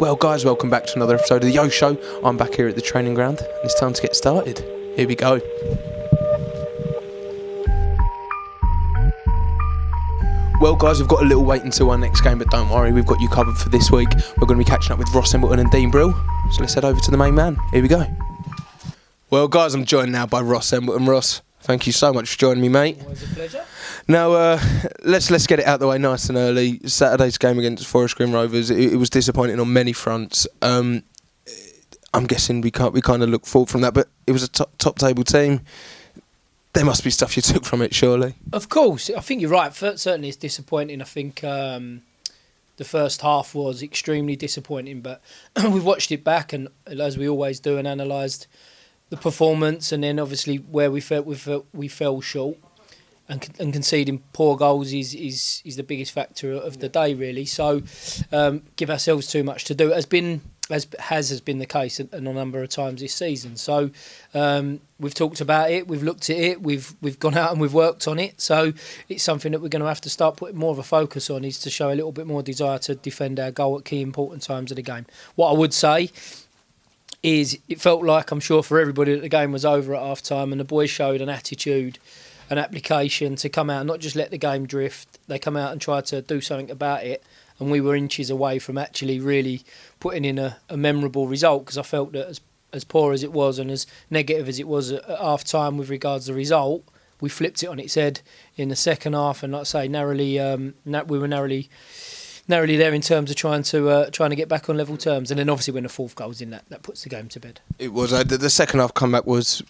Well guys, welcome back to another episode of the Yo Show. I'm back here at the training ground and it's time to get started. Here we go. Well guys, we've got a little wait until our next game, but don't worry, we've got you covered for this week. We're going to be catching up with Ross Embleton and Dean Brill. So let's head over to the main man. Here we go. Well guys, I'm joined now by Ross Embleton. Ross, thank you so much for joining me, mate. Always a pleasure. Now, let's get it out the way nice and early. Saturday's game against Forest Green Rovers, it was disappointing on many fronts. I'm guessing we kind of look forward from that, but it was a top table team. There must be stuff you took from it, surely. Of course, I think you're right. Certainly, it's disappointing. I think the first half was extremely disappointing, but we've watched it back, and as we always do, and analysed the performance, and then obviously where we fell short. And conceding poor goals is the biggest factor of the day, really. So, give ourselves too much to do. It has been the case a number of times this season. So, we've talked about it, we've looked at it, we've gone out and we've worked on it. So, it's something that we're going to have to start putting more of a focus on, is to show a little bit more desire to defend our goal at key important times of the game. What I would say is, it felt like, I'm sure for everybody, that the game was over at half time, and the boys showed an attitude, an application to come out and not just let the game drift. They come out and try to do something about it, and we were inches away from actually really putting in a memorable result, because I felt that as poor as it was and as negative as it was at half time with regards to the result, we flipped it on its head in the second half, and like I say, we were narrowly there in terms of trying to get back on level terms. And then obviously when the fourth goal was in, that puts the game to bed. It was the second half comeback was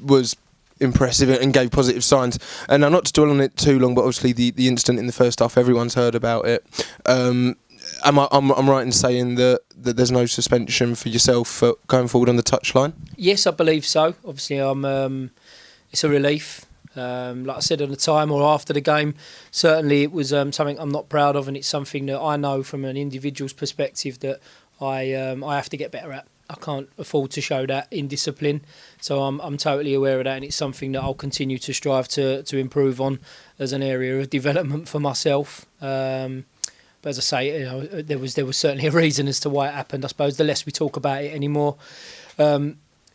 impressive and gave positive signs. And now, not to dwell on it too long, but obviously the incident in the first half, everyone's heard about it. I'm right in saying that there's no suspension for yourself for going forward on the touchline? Yes, I believe so. Obviously, it's a relief. Like I said at the time or after the game, certainly it was something I'm not proud of, and it's something that I know from an individual's perspective that I have to get better at. I can't afford to show that indiscipline, so I'm totally aware of that, and it's something that I'll continue to strive to improve on as an area of development for myself. But as I say, there was certainly a reason as to why it happened. I suppose the less we talk about it anymore,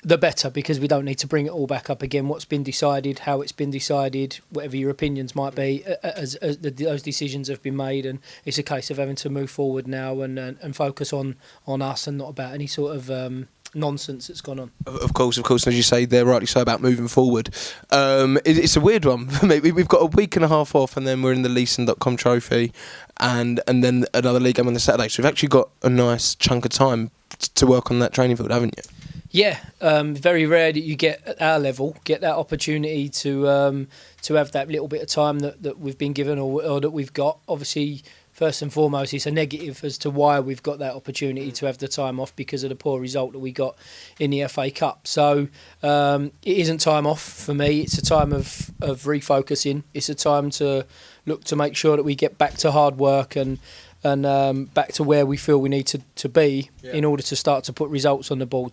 the better, because we don't need to bring it all back up again. What's been decided, how it's been decided, whatever your opinions might be, as those decisions have been made, and it's a case of having to move forward now and focus on us and not about any sort of nonsense that's gone on. Of course, and as you say, they're rightly so about moving forward. It's a weird one. We've got a week and a half off, and then we're in the Leeson.com trophy, and then another league game on the Saturday. So we've actually got a nice chunk of time to work on that training field, haven't you? Yeah, very rare that you get at our level that opportunity to have that little bit of time that we've been given or that we've got. Obviously, first and foremost, it's a negative as to why we've got that opportunity to have the time off, because of the poor result that we got in the FA Cup. So it isn't time off for me. It's a time of refocusing. It's a time to look to make sure that we get back to hard work and back to where we feel we need to be in order to start to put results on the board.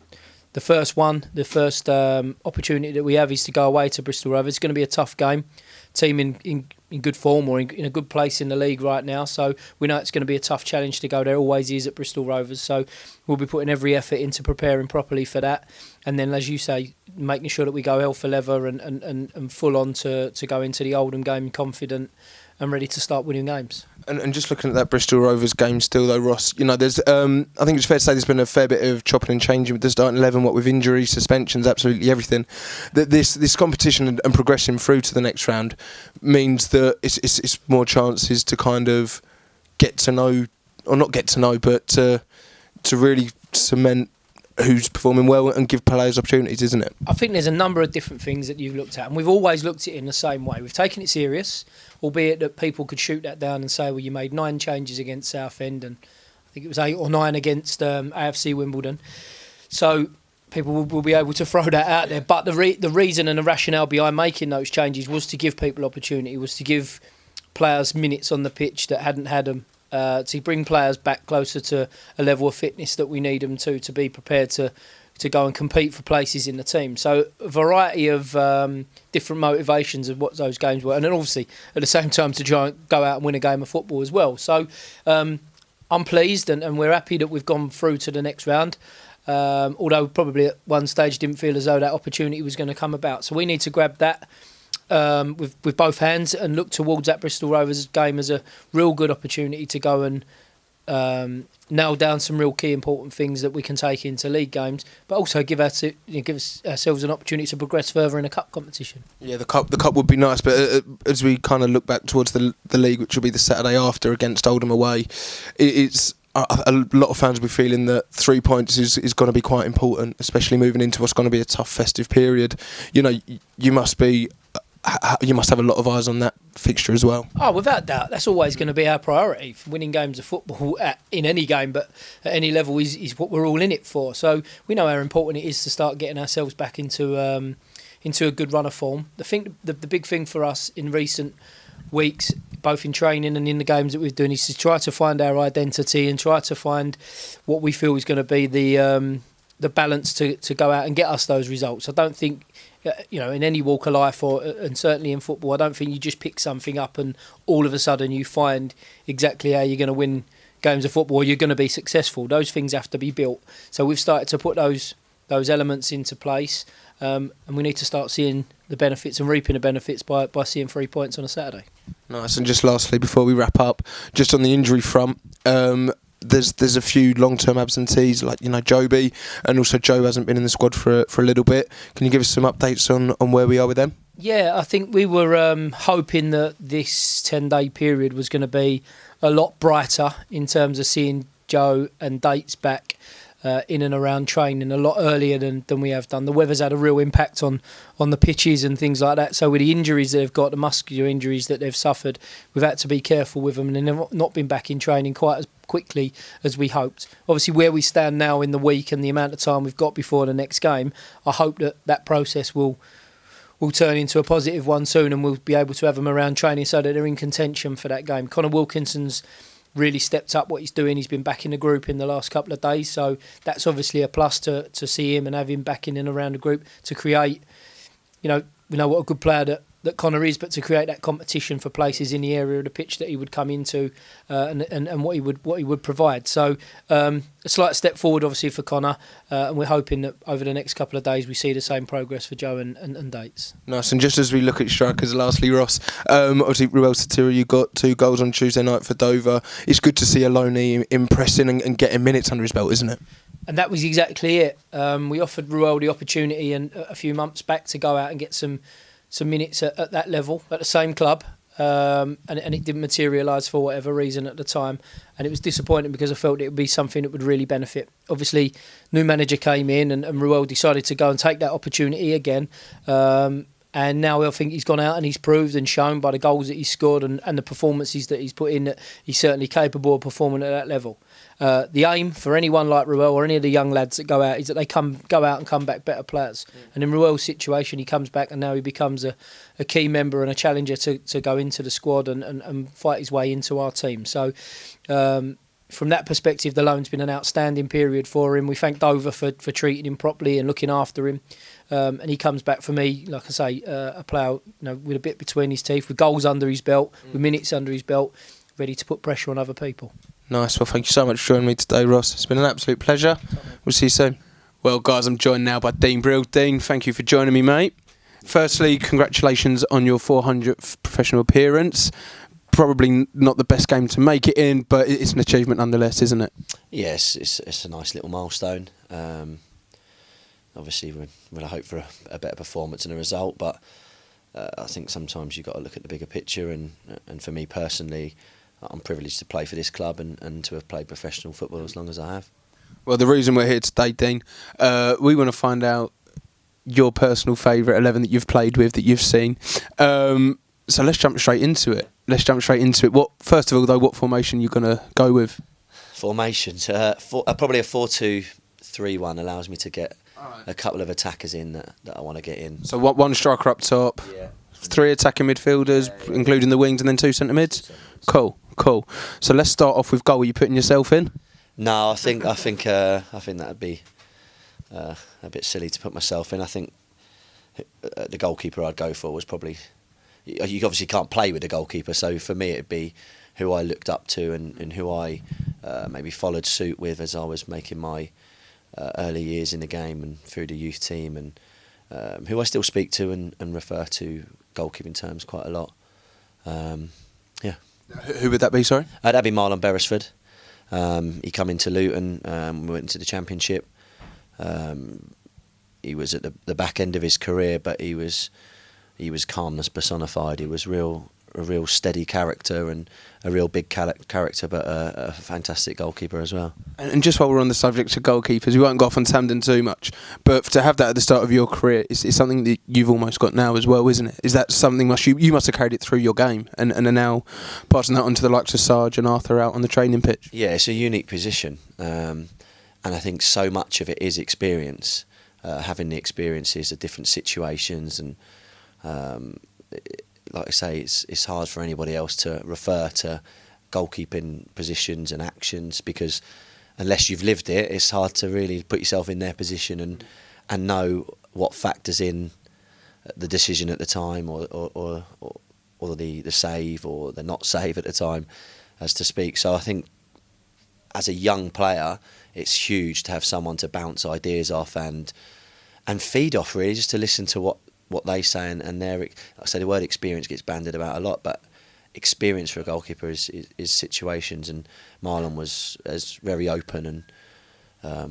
The first opportunity that we have is to go away to Bristol Rovers. It's going to be a tough game. Team in good form or in a good place in the league right now. So we know it's going to be a tough challenge to go there. Always is at Bristol Rovers. So we'll be putting every effort into preparing properly for that. And then, as you say, making sure that we go hell for leather and full on to go into the Oldham game confident and ready to start winning games. And just looking at that Bristol Rovers game still though, Ross, there's I think it's fair to say there's been a fair bit of chopping and changing with the starting 11, what with injuries, suspensions, absolutely everything. That this competition and progressing through to the next round means that it's more chances to kind of get to know, or not get to know, but to really cement who's performing well and give players opportunities, isn't it? I think there's a number of different things that you've looked at, and we've always looked at it in the same way. We've taken it serious, albeit that people could shoot that down and say, well, you made 9 changes against Southend, and I think it was 8 or 9 against AFC Wimbledon. So people will be able to throw that out there. But the reason and the rationale behind making those changes was to give people opportunity, was to give players minutes on the pitch that hadn't had them, to bring players back closer to a level of fitness that we need them to be prepared to go and compete for places in the team. So a variety of different motivations of what those games were, and then obviously at the same time to try and go out and win a game of football as well. So I'm pleased and we're happy that we've gone through to the next round. Although probably at one stage didn't feel as though that opportunity was going to come about. So we need to grab that with both hands and look towards that Bristol Rovers game as a real good opportunity to go and nail down some real key important things that we can take into league games, but also give ourselves an opportunity to progress further in a cup competition. Yeah, the cup would be nice, but as we kind of look back towards the league, which will be the Saturday after against Oldham away, it's a lot of fans will be feeling that 3 points is going to be quite important, especially moving into what's going to be a tough festive period. You know, you must have a lot of eyes on that fixture as well. Oh, without doubt, that's always going to be our priority. Winning games of football in any game, but at any level, is what we're all in it for. So we know how important it is to start getting ourselves back into a good run of form. The big thing for us in recent weeks, both in training and in the games that we're doing, is to try to find our identity and try to find what we feel is going to be the balance to go out and get us those results. I don't think, in any walk of life, and certainly in football, I don't think you just pick something up and all of a sudden you find exactly how you're going to win games of football or you're going to be successful. Those things have to be built. So we've started to put those elements into place, and we need to start seeing the benefits and reaping the benefits by seeing 3 points on a Saturday. Nice. And just lastly, before we wrap up, just on the injury front, there's a few long-term absentees, like Joby, and also Joe hasn't been in the squad for a little bit. Can you give us some updates on where we are with them? Yeah, I think we were hoping that this 10-day period was going to be a lot brighter in terms of seeing Joe and Dates back in and around training a lot earlier than we have done. The weather's had a real impact on the pitches and things like that. So with the injuries they've got, the muscular injuries that they've suffered, we've had to be careful with them, and they've not been back in training quite as quickly as we hoped. Obviously, where we stand now in the week and the amount of time we've got before the next game, I hope that process will turn into a positive one soon, and we'll be able to have them around training so that they're in contention for that game. Connor Wilkinson's really stepped up what he's doing. He's been back in the group in the last couple of days, so that's obviously a plus to see him and have him back in and around the group to create, we know what a good player that Connor is, but to create that competition for places in the area of the pitch that he would come into and what he would provide. So a slight step forward obviously for Connor, and we're hoping that over the next couple of days we see the same progress for Joe and Dates. Nice. And just as we look at strikers, lastly, Ross, obviously Ruel Satira, you got 2 goals on Tuesday night for Dover. It's good to see Aloni impressing and getting minutes under his belt, isn't it? And that was exactly it. We offered Ruel the opportunity a few months back to go out and get some minutes at that level at the same club, and it didn't materialise for whatever reason at the time, and it was disappointing because I felt it would be something that would really benefit. Obviously, new manager came in and Ruel decided to go and take that opportunity again, and now I think he's gone out and he's proved and shown by the goals that he's scored and the performances that he's put in that he's certainly capable of performing at that level. The aim for anyone like Ruel or any of the young lads that go out is that they go out and come back better players. And in Ruel's situation, he comes back and now he becomes a key member and a challenger to go into the squad and fight his way into our team. So from that perspective, the loan's been an outstanding period for him. We thank Dover for treating him properly and looking after him. And he comes back for me, like I say, a player with a bit between his teeth, with goals under his belt, with minutes under his belt, ready to put pressure on other people. Nice. Well, thank you so much for joining me today, Ross. It's been an absolute pleasure. We'll see you soon. Well, guys, I'm joined now by Dean Brill. Dean, thank you for joining me, mate. Firstly, congratulations on your 400th professional appearance. Probably not the best game to make it in, but it's an achievement nonetheless, isn't it? Yes, it's a nice little milestone. Obviously, we'll hope for a better performance and a result, but I think sometimes you've got to look at the bigger picture, and for me personally, I'm privileged to play for this club and to have played professional football as long as I have. Well, the reason we're here today, Dean, we want to find out your personal favourite 11 that you've played with, that you've seen. So let's jump straight into it. First of all, though, what formation are you going to go with? Formations, probably a 4-2-3-1 allows me to get a couple of attackers in that I want to get in. So one striker up top, 3 attacking midfielders, including the wings, and then 2 centre mids? Cool. So let's start off with goal. Are you putting yourself in? No, I think that'd be a bit silly to put myself in. I think the goalkeeper I'd go for was probably. You obviously can't play with the goalkeeper, so for me it'd be who I looked up to and who I maybe followed suit with as I was making my early years in the game and through the youth team, and who I still speak to and refer to goalkeeping terms quite a lot. Yeah. Who would that be, sorry? That'd be Marlon Beresford. He come into Luton, we went into the Championship. He was at the back end of his career, but he was calmness personified. He was a real steady character and a real big character, but a fantastic goalkeeper as well. And just while we're on the subject of goalkeepers, we won't go off on Tamden too much, but to have that at the start of your career is something that you've almost got now as well, isn't it? Is that something you must have carried it through your game and are now passing that on to the likes of Sarge and Arthur out on the training pitch? Yeah, it's a unique position, and I think so much of it is experience, having the experiences of different situations, and like I say, it's hard for anybody else to refer to goalkeeping positions and actions, because unless you've lived it, it's hard to really put yourself in their position and know what factors in the decision at the time, or the save or the not save at the time, as to speak. So I think as a young player, it's huge to have someone to bounce ideas off and feed off, really, just to listen to what they say and their, like I say, the word experience gets bandied about a lot, but experience for a goalkeeper is situations, and Marlon was very open, and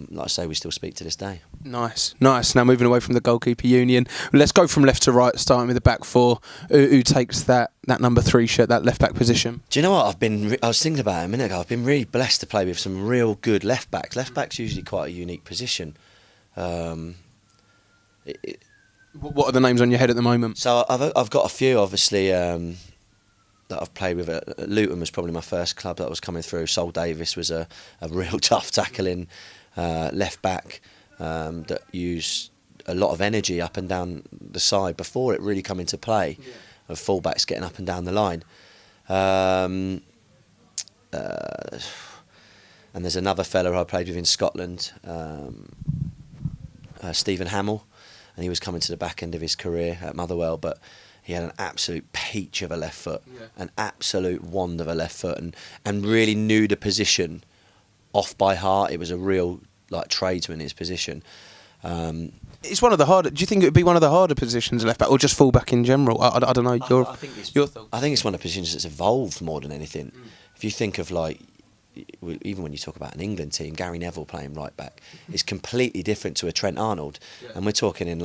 like I say, we still speak to this day. Nice. Now moving away from the goalkeeper union, let's go from left to right, starting with the back four. Who takes that number 3 shirt, that left back position? Do you know what, I was thinking about it a minute ago. I've been really blessed to play with some real good left backs. Left back's usually quite a unique position. What are the names on your head at the moment? So I've got a few, obviously, that I've played with. Luton was probably my first club that was coming through. Sol Davis was a real tough tackling left back that used a lot of energy up and down the side before it really come into play, of full-backs getting up and down the line. And there's another fella I played with in Scotland, Stephen Hamill, and he was coming to the back end of his career at Motherwell, but he had an absolute peach of a left foot, an absolute wand of a left foot, and really knew the position off by heart. It was a real tradesman, his position. It's one of the harder. Do you think it would be one of the harder positions, left back, or just full back in general? I don't know. Your thoughts? I think it's one of the positions that's evolved more than anything. If you think of even when you talk about an England team, Gary Neville playing right back is completely different to a Trent Arnold, and we're talking in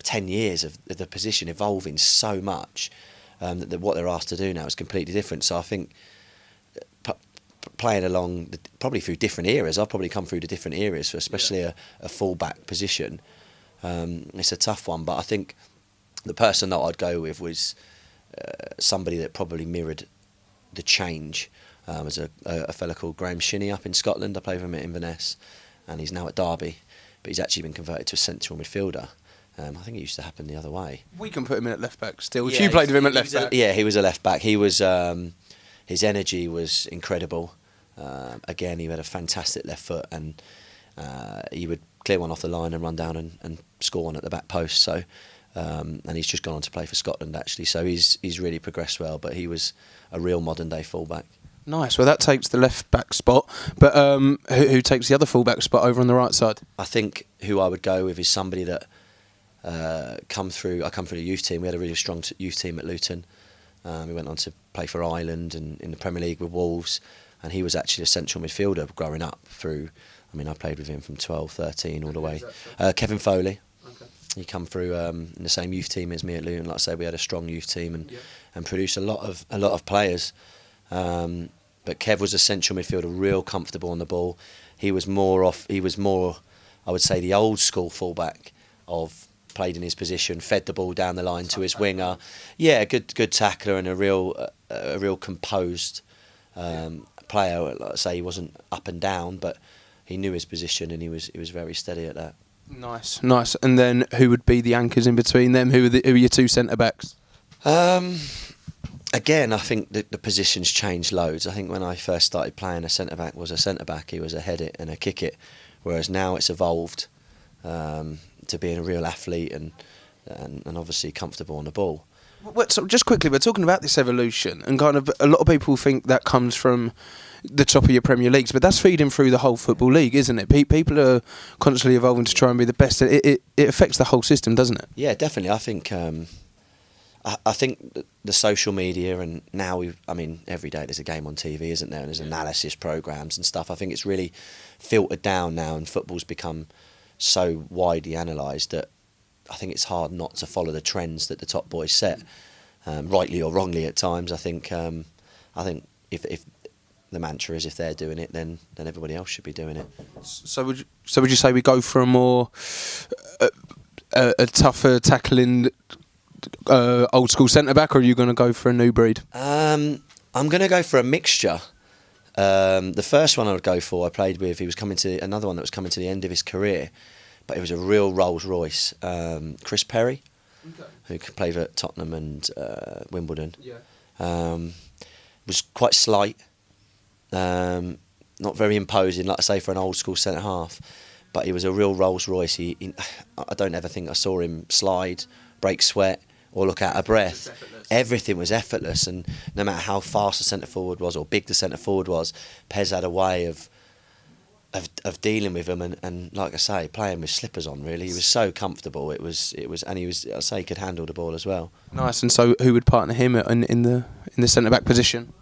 10 years of the position evolving so much that what they're asked to do now is completely different. So I think playing along probably through different eras, I've probably come through the different eras, especially a full-back position. It's a tough one, but I think the person that I'd go with was somebody that probably mirrored the change. Was a fella called Graham Shinney up in Scotland. I played with him at Inverness, and he's now at Derby, but he's actually been converted to a central midfielder. I think it used to happen the other way. We can put him in at left back still. If you played with him at left back. He was a left back. He was his energy was incredible. Again, he had a fantastic left foot, and he would clear one off the line and run down and score one at the back post. So, and he's just gone on to play for Scotland actually. So he's really progressed well. But he was a real modern day fullback. Nice. Well, that takes the left back spot. But who takes the other full back spot over on the right side? I think who I would go with is somebody that I come through the youth team. We had a really strong youth team at Luton. We went on to play for Ireland and in the Premier League with Wolves, and he was actually a central midfielder growing up through. I mean, I played with him from 12, 13 all the way. Kevin Foley. Okay. He come through in the same youth team as me at Luton. Like I say, we had a strong youth team and produced a lot of players. But Kev was a central midfielder, real comfortable on the ball. He was more, I would say, the old school fullback played in his position, fed the ball down the line to his winger. Yeah, good tackler and a real composed player. Like I say, he wasn't up and down, but he knew his position and he was very steady at that. Nice. And then who would be the anchors in between them? Who are your two centre backs? Again, I think the positions changed loads. I think when I first started playing, a centre back was a centre back. He was a head it and a kick it, whereas now it's evolved to being a real athlete and obviously comfortable on the ball. So just quickly, we're talking about this evolution, and kind of a lot of people think that comes from the top of your Premier Leagues, but that's feeding through the whole football league, isn't it? People are constantly evolving to try and be the best. It affects the whole system, doesn't it? Yeah, definitely. I think I think the social media, and now every day there's a game on TV, isn't there? And there's analysis programs and stuff. I think it's really filtered down now, and football's become so widely analysed that I think it's hard not to follow the trends that the top boys set, rightly or wrongly at times. I think if the mantra is if they're doing it, then everybody else should be doing it. So would you say we go for a more a tougher tackling old school centre back, or are you going to go for a new breed? I'm going to go for a mixture. The first one I would go for, I played with. He was coming to another one that was coming to the end of his career. But it was a real Rolls Royce. Chris Perry, who played at Tottenham and Wimbledon, was quite slight, not very imposing, like I say, for an old school centre half. But he was a real Rolls Royce. I don't ever think I saw him slide, break sweat, or look out of breath. Everything was effortless, and no matter how fast the centre forward was or big the centre forward was, Pez had a way of dealing with him, and like I say, playing with slippers on. Really, he was so comfortable. It was, and he could handle the ball as well. Nice. And so, who would partner him in the centre back position?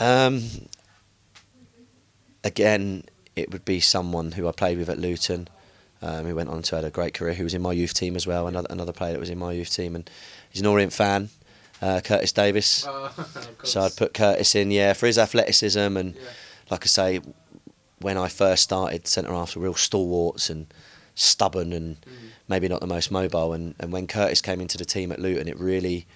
Again, it would be someone who I played with at Luton, who went on to have a great career. Who was in my youth team as well. Another player that was in my youth team, and he's an Orient fan. Curtis Davis. So I'd put Curtis in, for his athleticism, and like I say, when I first started, centre-halves were real stalwarts and stubborn and maybe not the most mobile. And when Curtis came into the team at Luton, it really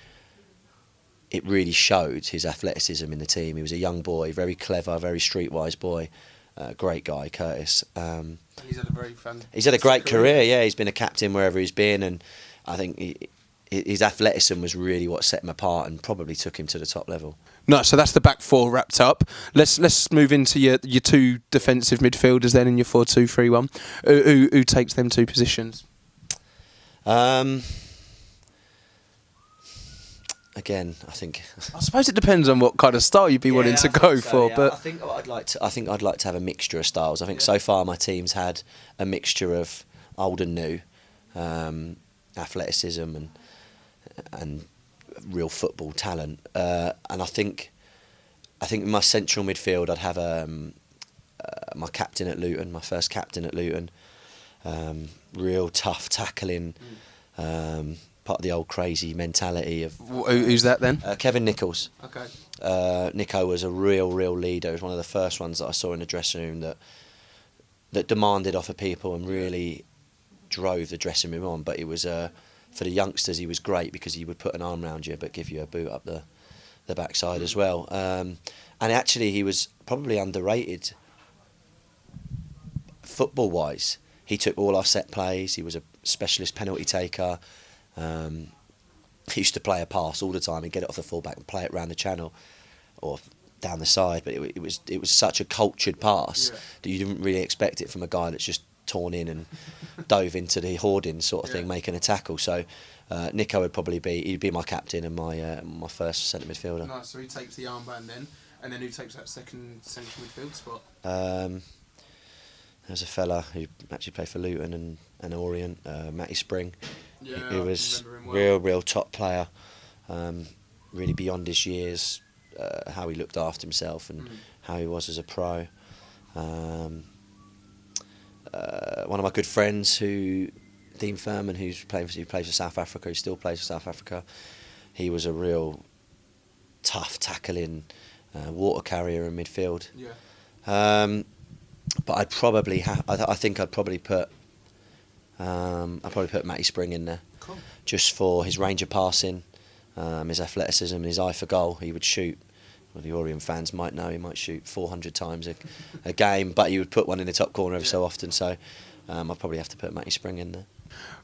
showed his athleticism in the team. He was a young boy, very clever, very streetwise boy. Great guy, Curtis. He's had a great career. Yeah, he's been a captain wherever he's been, and I think his athleticism was really what set him apart and probably took him to the top level. No, so that's the back four wrapped up. Let's move into your two defensive midfielders then in your 4-2-3-1. Who takes them two positions? Again, I think. I suppose it depends on what kind of style you'd be wanting to go for. Yeah. But I think I'd like to have a mixture of styles. I think so far my team's had a mixture of old and new, athleticism and real football talent. And I think in my central midfield I'd have my captain at Luton, my first captain at Luton. Real tough tackling. Part of the old crazy mentality of... Who's that then? Kevin Nichols. Okay. Nico was a real leader. He was one of the first ones that I saw in the dressing room that demanded off of people and really drove the dressing room on. But it was for the youngsters, he was great because he would put an arm around you but give you a boot up the backside as well. And actually, he was probably underrated football-wise. He took all our set plays. He was a specialist penalty taker. He used to play a pass all the time and get it off the fullback and play it round the channel or down the side. But it was such a cultured pass that you didn't really expect it from a guy that's just torn in and dove into the hoarding sort of thing, making a tackle. So Nico would probably be my captain and my first centre midfielder. Nice. So he takes the armband then, and then who takes that second central midfield spot? There's a fella who actually played for Luton and Orient, Matty Spring. Yeah, he was real top player, really beyond his years, how he looked after himself and how he was as a pro. One of my good friends, Dean Furman, who plays for South Africa, who still plays for South Africa, he was a real tough tackling water carrier in midfield. Yeah. But I'd probably I'd probably put Matty Spring in there. Cool. Just for his range of passing, his athleticism and his eye for goal. He would shoot, well, the Orient fans might know, he might shoot 400 times a game, but he would put one in the top corner every so often, so I'd probably have to put Matty Spring in there.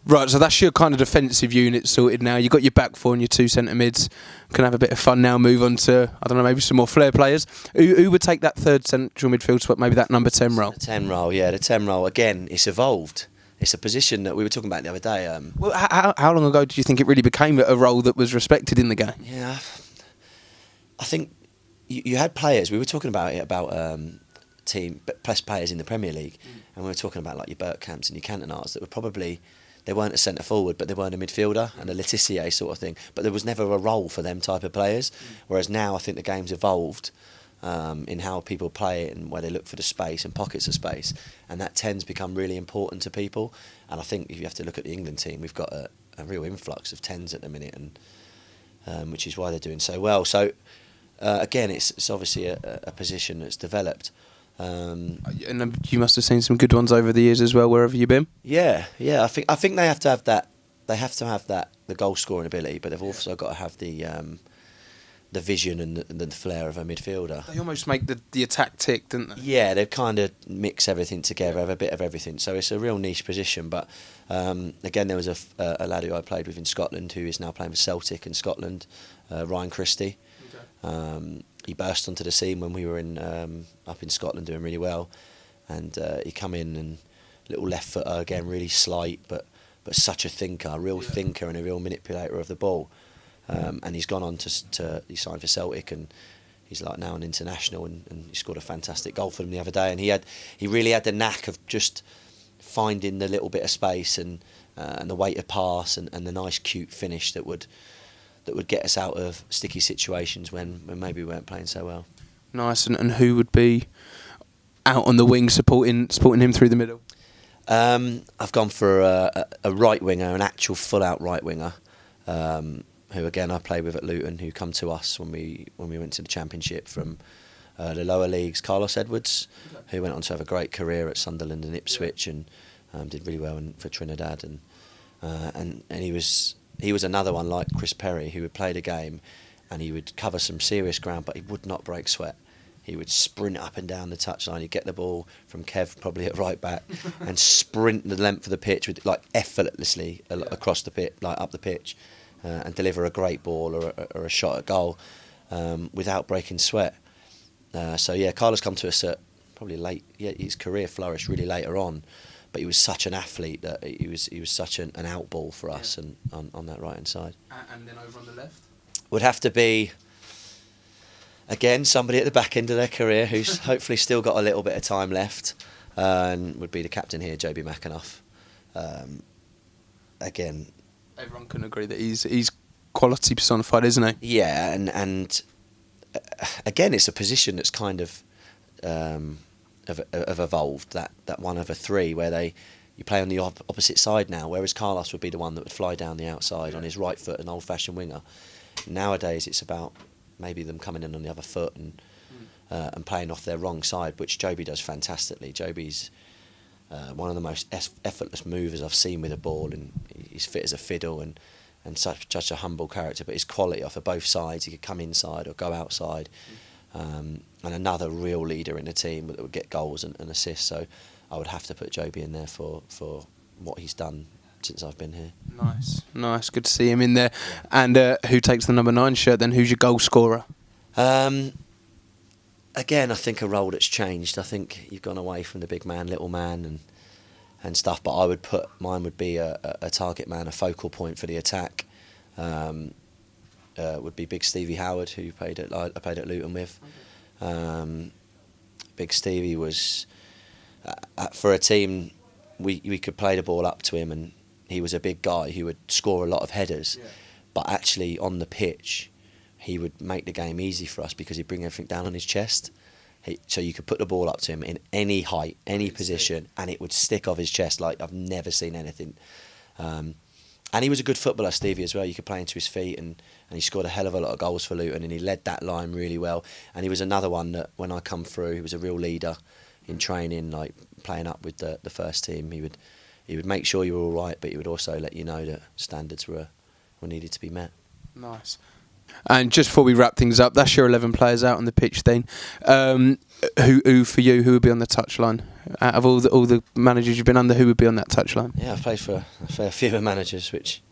Right, so that's your kind of defensive unit sorted now. You've got your back four and your two centre mids. Can have a bit of fun now, move on to, I don't know, maybe some more flair players. Who would take that third central midfield spot, maybe that number 10 role? The 10 role, yeah, the 10 role. Again, it's evolved. it's a position that we were talking about the other day. Well, how long ago did you think it really became a role that was respected in the game? Yeah, I think you had players. We were talking about it about best players in the Premier League, and we were talking about like your Bergkamps and your Cantonars that were probably. They weren't a centre forward, but they weren't a midfielder and a Letitia sort of thing. But there was never a role for them type of players. Whereas now I think the game's evolved in how people play it and where they look for the space and pockets of space. And that tends to become really important to people. And I think if you have to look at the England team, we've got a real influx of 10s at the minute, and which is why they're doing so well. So again, it's obviously a position that's developed. And you must have seen some good ones over the years as well, wherever you've been. Yeah. I think they have to have that. They have to have that, the goal scoring ability, but they've also got to have the vision and the flair of a midfielder. They almost make the attack tick, don't they? Yeah, they kind of mix everything together, have a bit of everything. So it's a real niche position. But again, there was a lad who I played with in Scotland who is now playing for Celtic in Scotland, Ryan Christie. Okay. He burst onto the scene when we were up in Scotland doing really well, and he come in and little left footer again, really slight, but such a thinker, a real thinker and a real manipulator of the ball. And he's gone on he signed for Celtic, and he's like now an international, and he scored a fantastic goal for them the other day. And he really had the knack of just finding the little bit of space and the weighted pass and the nice cute finish that would get us out of sticky situations when maybe we weren't playing so well. Nice. And who would be out on the wing supporting him through the middle? I've gone for a right winger, an actual full out right winger, who again I played with at Luton, who come to us when we went to the Championship from the lower leagues. Carlos Edwards, who went on to have a great career at Sunderland and Ipswich, and did really well for Trinidad, and he was another one like Chris Perry, who would play the game and he would cover some serious ground, but he would not break sweat. He would sprint up and down the touchline. He'd get the ball from Kev, probably at right back, and sprint the length of the pitch with like effortlessly across the pitch, like up the pitch, and deliver a great ball or a shot at goal without breaking sweat. Carlos come to us at probably late. Yeah, his career flourished really later on. But he was such an athlete that he was such an outball for us, and on that right hand side. And then over on the left? Would have to be, again, somebody at the back end of their career who's hopefully still got a little bit of time left, and would be the captain here, Joby McAnuff. Again, everyone can agree that he's quality personified, isn't he? Yeah, and again, it's a position that's kind of have evolved, that one of a three where you play on the opposite side now, whereas Carlos would be the one that would fly down the outside on his right foot, an old-fashioned winger. Nowadays it's about maybe them coming in on the other foot and playing off their wrong side, which Joby does fantastically. Joby's one of the most effortless movers I've seen with a ball, and he's fit as a fiddle and such a humble character, but his quality off of both sides, he could come inside or go outside. And another real leader in the team that would get goals and assists. So I would have to put Joby in there for what he's done since I've been here. Nice. Good to see him in there. Yeah. And who takes the number 9 shirt then? Who's your goal scorer? Again, I think a role that's changed. I think you've gone away from the big man, little man and stuff, but I would put, mine would be a target man, a focal point for the attack. Would be Big Stevie Howard, who I played at Luton with. Big Stevie was for a team. We could play the ball up to him, and he was a big guy who would score a lot of headers. Yeah. But actually, on the pitch, he would make the game easy for us because he'd bring everything down on his chest. So you could put the ball up to him in any height, any position, and it would stick off his chest like I've never seen anything. And he was a good footballer, Stevie, as well. You could play into his feet, and he scored a hell of a lot of goals for Luton, and he led that line really well. And he was another one that, when I come through, he was a real leader in training, like playing up with the first team. He would make sure you were all right, but he would also let you know that standards were needed to be met. Nice. And just before we wrap things up, that's your 11 players out on the pitch then. Who for you, who would be on the touchline? Out of all the managers you've been under, who would be on that touchline? Yeah, I've played for a fair few managers, which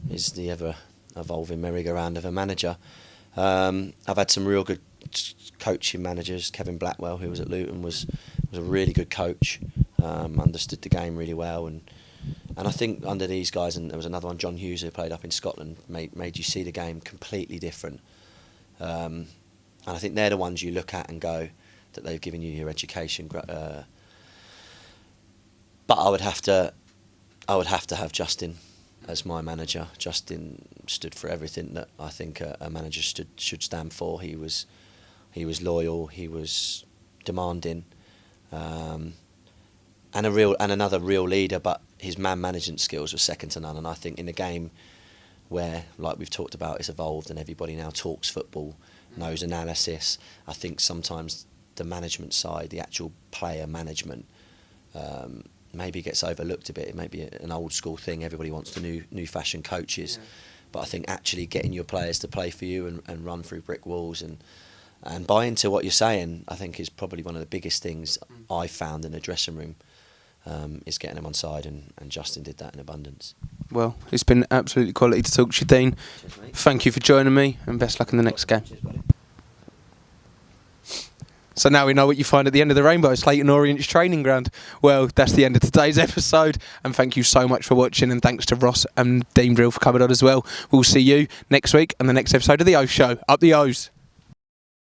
is the ever-evolving merry-go-round of a manager. I've had some real good coaching managers. Kevin Blackwell, who was at Luton, was a really good coach. Understood the game really well, and I think under these guys, and there was another one, John Hughes, who played up in Scotland, made you see the game completely different. And I think they're the ones you look at and go that they've given you your education. But I would have to have Justin as my manager. Justin stood for everything that I think a manager should stand for. He was loyal. He was demanding, and another real leader. But his man management skills were second to none. And I think in a game where, like we've talked about, it's evolved and everybody now talks football, knows analysis, I think sometimes the management side, the actual player management, maybe gets overlooked a bit. It may be an old school thing. Everybody wants the new fashion coaches. Yeah. But I think actually getting your players to play for you and run through brick walls and buy into what you're saying, I think is probably one of the biggest things I found in the dressing room, is getting them on side, and Justin did that in abundance. Well, it's been absolutely quality to talk to you, Dean. Cheers, mate. Thank you for joining me, and best luck in the next game. Cheers, buddy. So now we know what you find at the end of the rainbow, Slayton Orient's training ground. Well, that's the end of today's episode, and thank you so much for watching, and thanks to Ross and Dean Brill for coming on as well. We'll see you next week on the next episode of The O's Show. Up the O's!